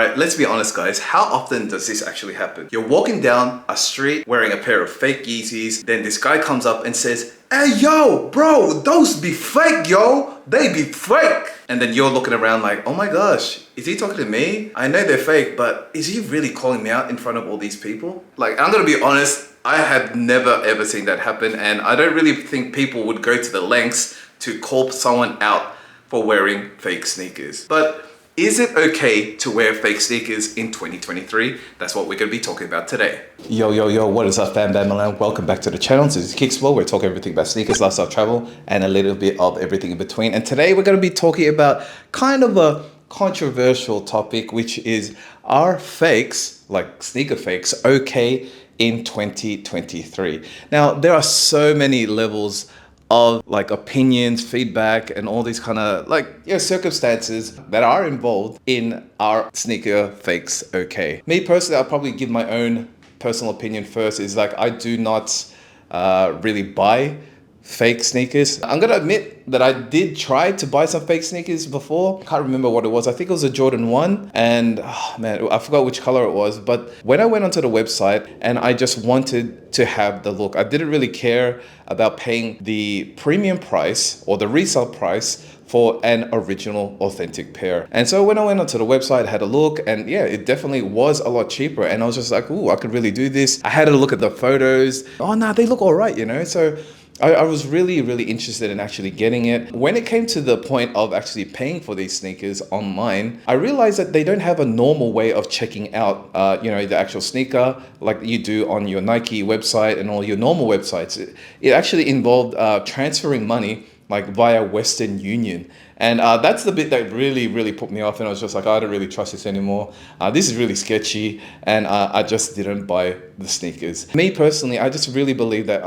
Alright, let's be honest guys, how often does this actually happen? You're walking down a street wearing a pair of fake Yeezys, then this guy comes up and says, "Hey yo, bro, those be fake, yo, they be fake." And then you're looking around like, oh my gosh, is he talking to me? I know they're fake, but is he really calling me out in front of all these people? Like, I'm gonna be honest, I have never ever seen that happen, and I don't really think people would go to the lengths to call someone out for wearing fake sneakers. But is it okay to wear fake sneakers in 2023? That's what we're going to be talking about today. Yo, what is up fam, Milan? Welcome back to the channel. This is KIXPLORE. We're talking everything about sneakers, lifestyle, travel, and a little bit of everything in between. And today we're going to be talking about kind of a controversial topic, which is, are fakes, like sneaker fakes, okay in 2023? Now, there are so many levels of like opinions, feedback, and all these kind of like, circumstances that are involved in our sneaker fakes okay. Me personally, I'll probably give my own personal opinion first. Is like, I do not really buy fake sneakers. I'm gonna admit that I did try to buy some fake sneakers before. Can't remember what it was. I think it was a Jordan 1, and oh man, I forgot which color it was. But when I went onto the website and I just wanted to have the look, I didn't really care about paying the premium price or the resale price for an original authentic pair. And so when I went onto the website, I had a look, and yeah, it definitely was a lot cheaper. And I was just like, ooh, I could really do this. I had a look at the photos. Oh no, they look all right, you know? So I was really interested in actually getting it. When it came to the point of actually paying for these sneakers online, I realized that they don't have a normal way of checking out, the actual sneaker like you do on your Nike website and all your normal websites. It actually involved transferring money like via Western Union. And that's the bit that really put me off. And I was just like, I don't really trust this anymore. This is really sketchy. And I just didn't buy the sneakers. Me personally, I just really believe that,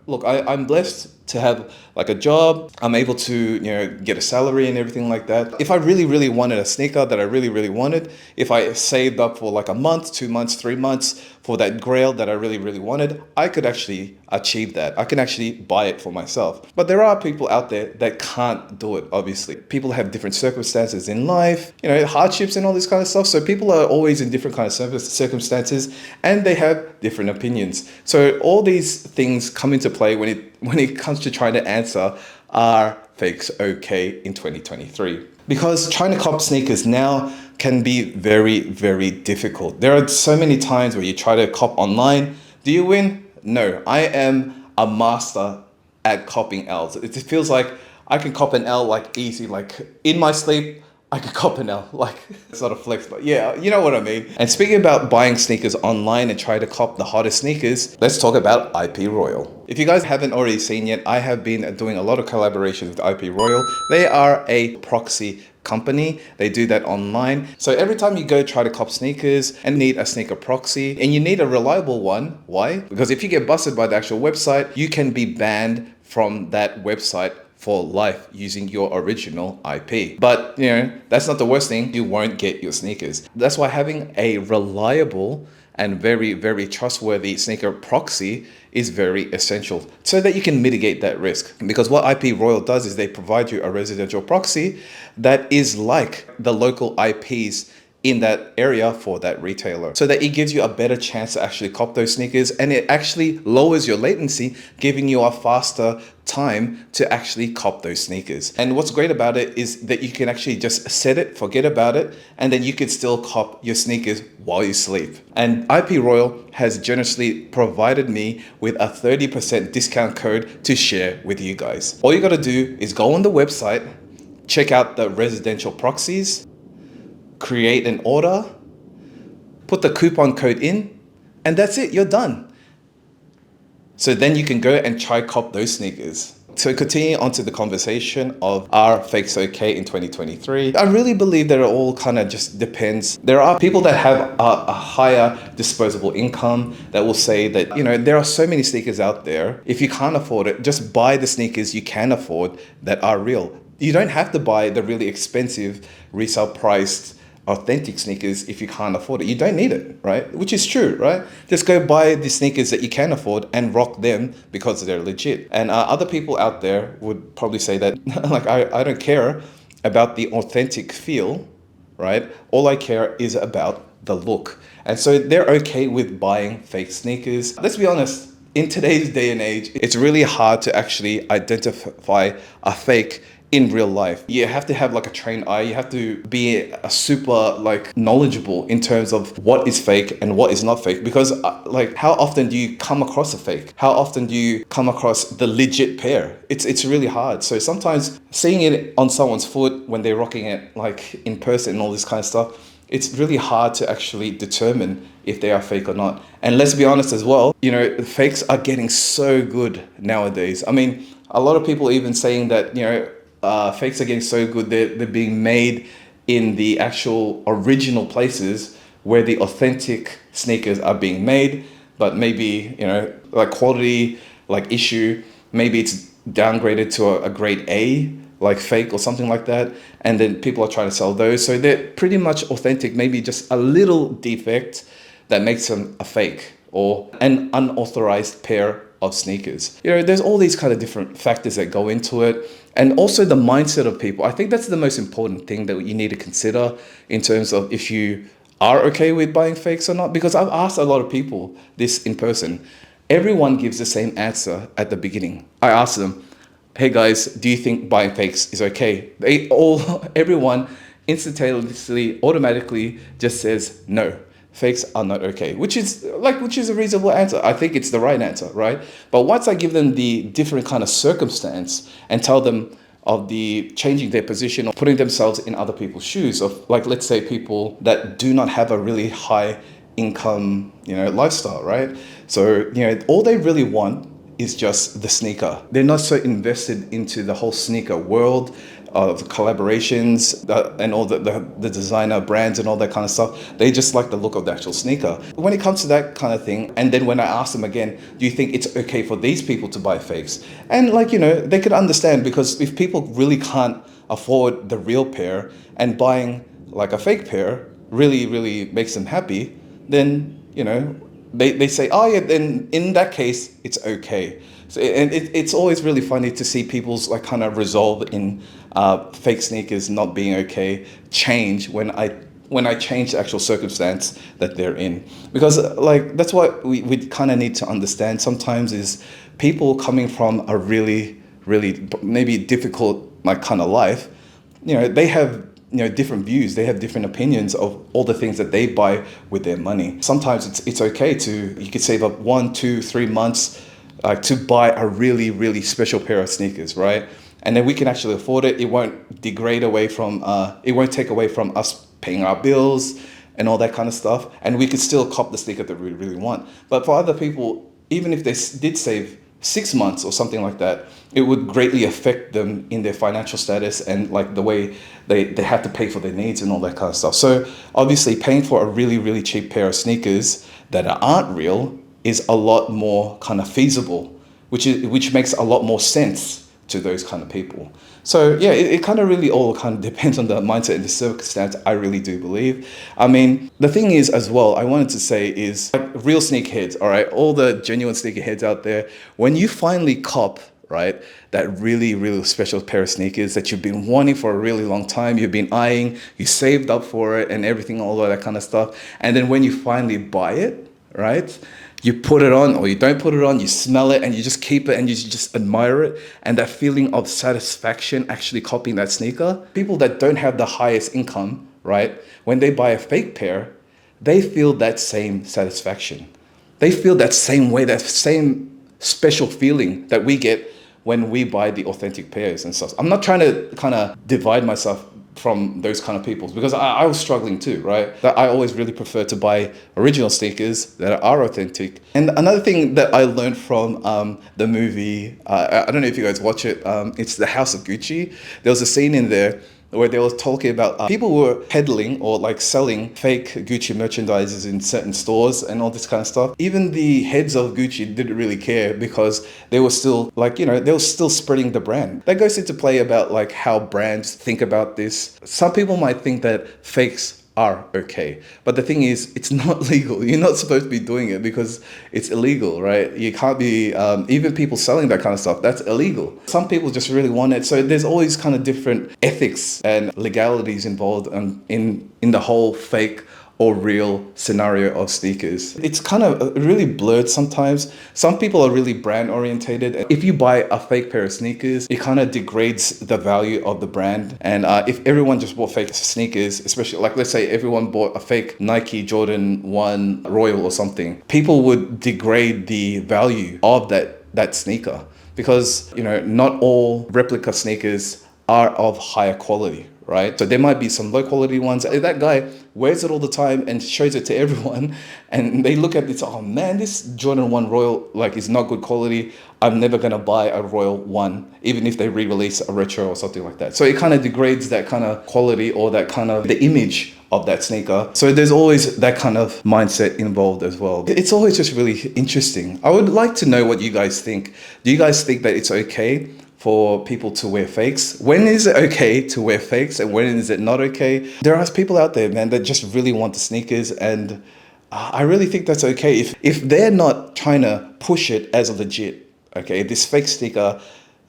I'm blessed to have like a job. I'm able to, get a salary and everything like that. If I really wanted a sneaker that I really wanted, if I saved up for like a month, 2 months, 3 months for that grail that I really wanted, I could actually achieve that. I can actually buy it for myself. But there are people out there that can't do it, obviously. People have different circumstances in life, hardships and all this kind of stuff. So people are always in different kind of circumstances, and they have different opinions. So all these things come into play when it comes to trying to answer, are fakes okay in 2023? Because trying to cop sneakers now can be very difficult. There are so many times where you try to cop online. Do you win? No. I am a master at copying L's. It feels like I can cop an L like easy, like in my sleep. I could cop an L, like it's not a flex, but yeah, you know what I mean. And speaking about buying sneakers online and try to cop the hottest sneakers, let's talk about IP Royal. If you guys haven't already seen yet, I have been doing a lot of collaborations with IP Royal. They are a proxy company. They do that online. So every time you go try to cop sneakers and need a sneaker proxy, and you need a reliable one, why? Because if you get busted by the actual website, you can be banned from that website for life using your original IP. But that's not the worst thing. You won't get your sneakers. That's why having a reliable and very trustworthy sneaker proxy is very essential, so that you can mitigate that risk. Because what IP Royal does is they provide you a residential proxy that is like the local IPs in that area for that retailer, so that it gives you a better chance to actually cop those sneakers, and it actually lowers your latency, giving you a faster time to actually cop those sneakers. And what's great about it is that you can actually just set it, forget about it, and then you can still cop your sneakers while you sleep. And IP Royal has generously provided me with a 30% discount code to share with you guys. All you gotta do is go on the website, check out the residential proxies, create an order, put the coupon code in, and that's it, you're done. So then you can go and try cop those sneakers. So continue on to the conversation of, are fakes okay in 2023? I really believe that it all kind of just depends. There are people that have a higher disposable income that will say that, there are so many sneakers out there. If you can't afford it, just buy the sneakers you can afford that are real. You don't have to buy the really expensive resale priced authentic sneakers if you can't afford it. You don't need it, right? Which is true, right? Just go buy the sneakers that you can afford and rock them because they're legit. And other people out there would probably say that, like, I don't care about the authentic feel right? All I care is about the look. And so they're okay with buying fake sneakers. Let's be honest, in today's day and age, it's really hard to actually identify a fake in real life. You have to have like a trained eye. You have to be a super like knowledgeable in terms of what is fake and what is not fake. Because like how often do you come across a fake? How often do you come across the legit pair? It's really hard. So sometimes seeing it on someone's foot when they're rocking it like in person and all this kind of stuff, it's really hard to actually determine if they are fake or not. And let's be honest as well, you know, fakes are getting so good nowadays. I mean, a lot of people even saying that, you know, fakes are getting so good, they're being made in the actual original places where the authentic sneakers are being made, but maybe, you know, like quality, like issue, maybe it's downgraded to a grade A, like fake or something like that, and then people are trying to sell those. So they're pretty much authentic, maybe just a little defect that makes them a fake or an unauthorized pair of sneakers. You know, there's all these kind of different factors that go into it. And also the mindset of people. I think that's the most important thing that you need to consider in terms of if you are okay with buying fakes or not. Because I've asked a lot of people this in person. Everyone gives the same answer at the beginning. I asked them, hey guys, do you think buying fakes is okay? Everyone instantaneously, automatically just says no. Fakes are not okay, which is a reasonable answer. I think it's the right answer, right? But once I give them the different kind of circumstance and tell them of the changing their position or putting themselves in other people's shoes of, like, let's say people that do not have a really high income, you know, lifestyle, right? So, you know, all they really want is just the sneaker. They're not so invested into the whole sneaker world of collaborations and all the designer brands and all that kind of stuff. They just like the look of the actual sneaker. When it comes to that kind of thing, and then when I ask them again, do you think it's okay for these people to buy fakes? And like, you know, they could understand, because if people really can't afford the real pair and buying like a fake pair really, really makes them happy, then, you know, they say, oh yeah, then in that case, it's okay. So, and it's always really funny to see people's like kind of resolve in fake sneakers not being okay change when I change the actual circumstance that they're in. Because like that's what we kind of need to understand sometimes is people coming from a really, really maybe difficult like kind of life, you know, they have, you know, different views, they have different opinions of all the things that they buy with their money. Sometimes it's okay you could save up 1, 2, 3 months to buy a really, really special pair of sneakers, right? And then we can actually afford it. It won't degrade away from, it won't take away from us paying our bills and all that kind of stuff. And we could still cop the sneaker that we really want. But for other people, even if they did save 6 months or something like that, it would greatly affect them in their financial status and like the way they have to pay for their needs and all that kind of stuff. So obviously paying for a really, really cheap pair of sneakers that aren't real is a lot more kind of feasible, which makes a lot more sense to those kind of people. So yeah, it kind of really all kind of depends on the mindset and the circumstance, I really do believe. I mean, the thing is as well, I wanted to say is like real sneakerheads, all right, all the genuine sneakerheads out there, when you finally cop, right, that really, really special pair of sneakers that you've been wanting for a really long time, you've been eyeing, you saved up for it and everything, all of that kind of stuff. And then when you finally buy it, right, you put it on or you don't put it on, you smell it and you just keep it and you just admire it. And that feeling of satisfaction actually copying that sneaker. People that don't have the highest income, right, when they buy a fake pair, they feel that same satisfaction. They feel that same way, that same special feeling that we get when we buy the authentic pairs and stuff. I'm not trying to kind of divide myself from those kind of people because I was struggling too, right? That I always really prefer to buy original sneakers that are authentic. And another thing that I learned from the movie, I don't know if you guys watch it, it's The House of Gucci. There was a scene in there where they were talking about people who were peddling or like selling fake Gucci merchandises in certain stores and all this kind of stuff. Even the heads of Gucci didn't really care because they were still like, you know, they were still spreading the brand. That goes into play about like how brands think about this. Some people might think that fakes are okay. But the thing is, it's not legal. You're not supposed to be doing it because it's illegal, right? You can't be, even people selling that kind of stuff, that's illegal. Some people just really want it. So there's always kind of different ethics and legalities involved in the whole fake or real scenario of sneakers. It's kind of really blurred sometimes. Some people are really brand orientated. If you buy a fake pair of sneakers, it kind of degrades the value of the brand. And if everyone just bought fake sneakers, especially like let's say everyone bought a fake Nike Jordan 1 Royal or something, people would degrade the value of that sneaker because, you know, not all replica sneakers are of higher quality, right? So there might be some low quality ones. That guy wears it all the time and shows it to everyone, and they look at it, oh man, this Jordan 1 Royal like is not good quality. I'm never gonna buy a Royal 1, even if they re-release a retro or something like that. So it kind of degrades that kind of quality or that kind of the image of that sneaker. So there's always that kind of mindset involved as well. It's always just really interesting. I would like to know what you guys think. Do you guys think that it's okay for people to wear fakes? When is it okay to wear fakes and when is it not okay? There are people out there, man, that just really want the sneakers, and I really think that's okay. If they're not trying to push it as a legit, okay, this fake sneaker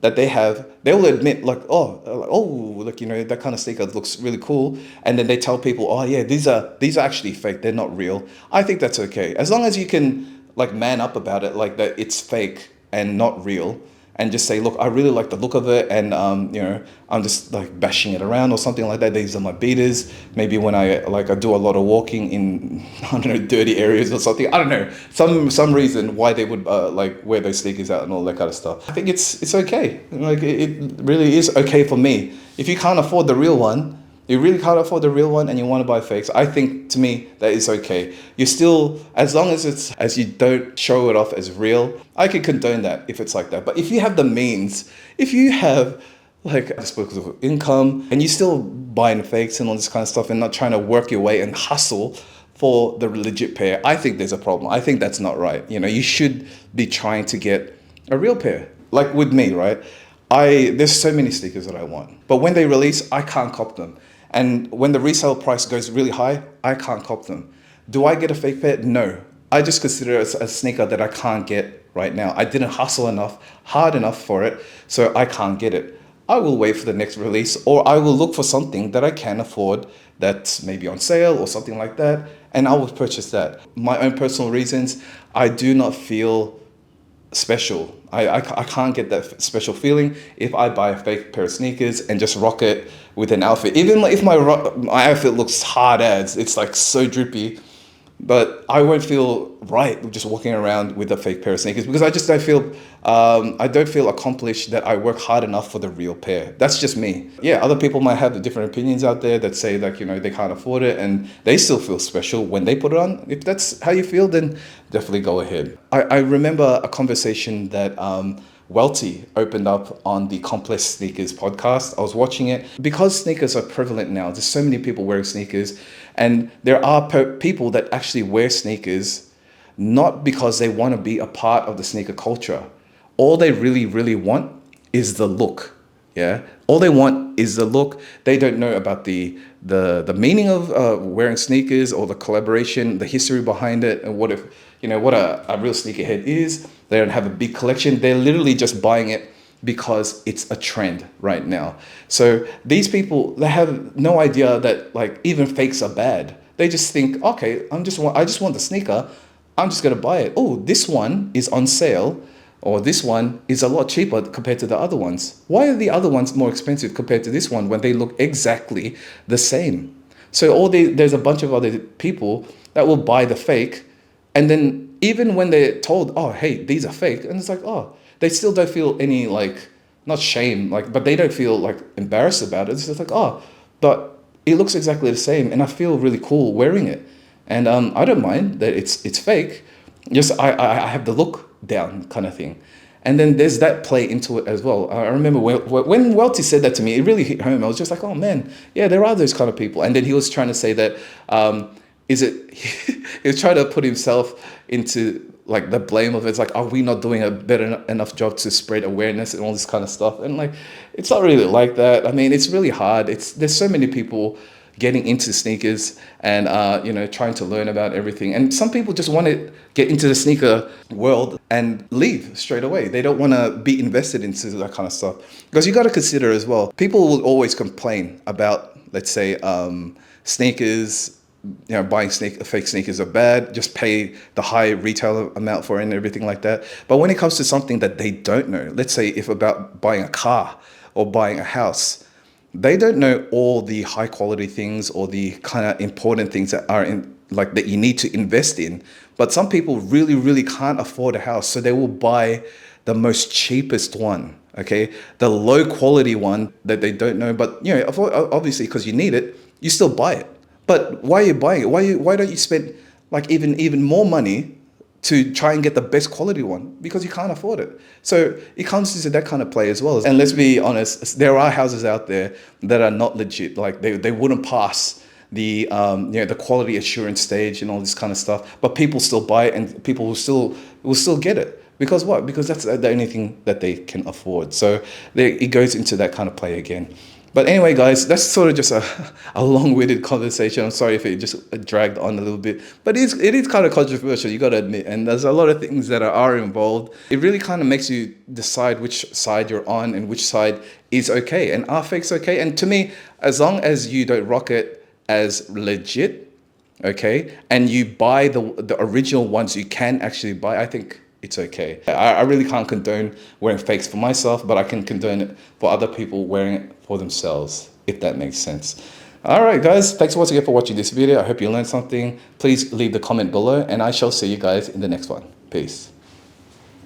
that they have, they will admit like, look, you know, that kind of sneaker looks really cool. And then they tell people, oh yeah, these are actually fake, they're not real. I think that's okay. As long as you can like man up about it, like that it's fake and not real, and just say, look, I really like the look of it, and you know, I'm just like bashing it around or something like that. These are my beaters. Maybe when I do a lot of walking in, I don't know, dirty areas or something. I don't know, some reason why they would like wear those sneakers out and all that kind of stuff. I think it's okay. Like it really is okay for me. If you can't afford the real one, you really can't afford the real one and you want to buy fakes, I think to me that is okay. You still, as long as you don't show it off as real, I can condone that if it's like that. But if you have the means, if you have like disposable income and you still buying fakes and all this kind of stuff and not trying to work your way and hustle for the legit pair, I think there's a problem. I think that's not right. You know, you should be trying to get a real pair. Like with me, right? There's so many sneakers that I want, but when they release, I can't cop them. And when the resale price goes really high, I can't cop them. Do I get a fake pair? No. I just consider it a sneaker that I can't get right now. I didn't hustle hard enough for it, so I can't get it. I will wait for the next release, or I will look for something that I can afford that's maybe on sale or something like that, and I will purchase that. My own personal reasons, I do not feel special. I can't get that special feeling if I buy a fake pair of sneakers and just rock it with an outfit. Even if my outfit looks hard as, it's like so drippy, but I won't feel right just walking around with a fake pair of sneakers because I don't feel accomplished that I work hard enough for the real pair. That's just me. Yeah, other people might have different opinions out there that say like, you know, they can't afford it and they still feel special when they put it on. If that's how you feel, then definitely go ahead. I remember a conversation that Welty opened up on the Complex Sneakers podcast. I was watching it. Because sneakers are prevalent now, there's so many people wearing sneakers, and there are people that actually wear sneakers not because they want to be a part of the sneaker culture. All they really, really want is the look. Yeah, all they want is the look. They don't know about the meaning of wearing sneakers or the collaboration, the history behind it, and what a real sneakerhead is. They don't have a big collection. They're literally just buying it because it's a trend right now. So these people, they have no idea that like even fakes are bad. They just think, okay, I just want the sneaker. I'm just gonna buy it. Oh, this one is on sale, or this one is a lot cheaper compared to the other ones. Why are the other ones more expensive compared to this one when they look exactly the same? So there's a bunch of other people that will buy the fake, and then even when they're told, oh, hey, these are fake, and it's like, oh, they still don't feel any like, not shame, like, but they don't feel like embarrassed about it. It's just like, oh, but it looks exactly the same, and I feel really cool wearing it, and I don't mind that it's fake. Just I have the look down kind of thing. And then there's that play into it as well. I remember when Welty said that to me, it really hit home. I was just like, oh man, yeah, there are those kind of people. And then he was trying to say that, he was trying to put himself into like the blame of it. It's like, are we not doing a better enough job to spread awareness and all this kind of stuff? And like, it's not really like that. I mean, it's really hard. There's so many people getting into sneakers and you know, trying to learn about everything. And some people just want to get into the sneaker world and leave straight away. They don't want to be invested into that kind of stuff, because you got to consider as well, people will always complain about, let's say, sneakers. You know, buying fake sneakers are bad. Just pay the high retail amount for it and everything like that. But when it comes to something that they don't know, let's say if about buying a car or buying a house, they don't know all the high quality things or the kind of important things that are in, like, that you need to invest in. But some people really, really can't afford a house, so they will buy the most cheapest one. Okay, the low quality one that they don't know, but you know, obviously because you need it, you still buy it. But why are you buying it? Why don't you spend like even more money to try and get the best quality one? Because you can't afford it. So it comes into that kind of play as well. And let's be honest, there are houses out there that are not legit. Like they wouldn't pass the you know, the quality assurance stage and all this kind of stuff. But people still buy it, and people will still get it. Because what? Because that's the only thing that they can afford. So it goes into that kind of play again. But anyway, guys, that's sort of just a long-winded conversation. I'm sorry if it just dragged on a little bit, but it is kind of controversial, you got to admit. And there's a lot of things that are involved. It really kind of makes you decide which side you're on and which side is okay. And are fakes okay? And to me, as long as you don't rock it as legit, okay, and you buy the original ones you can actually buy, I think it's okay. I really can't condone wearing fakes for myself, but I can condone it for other people wearing it for themselves, if that makes sense. All right, guys, thanks once again for watching this video. I hope you learned something. Please leave the comment below, and I shall see you guys in the next one. Peace.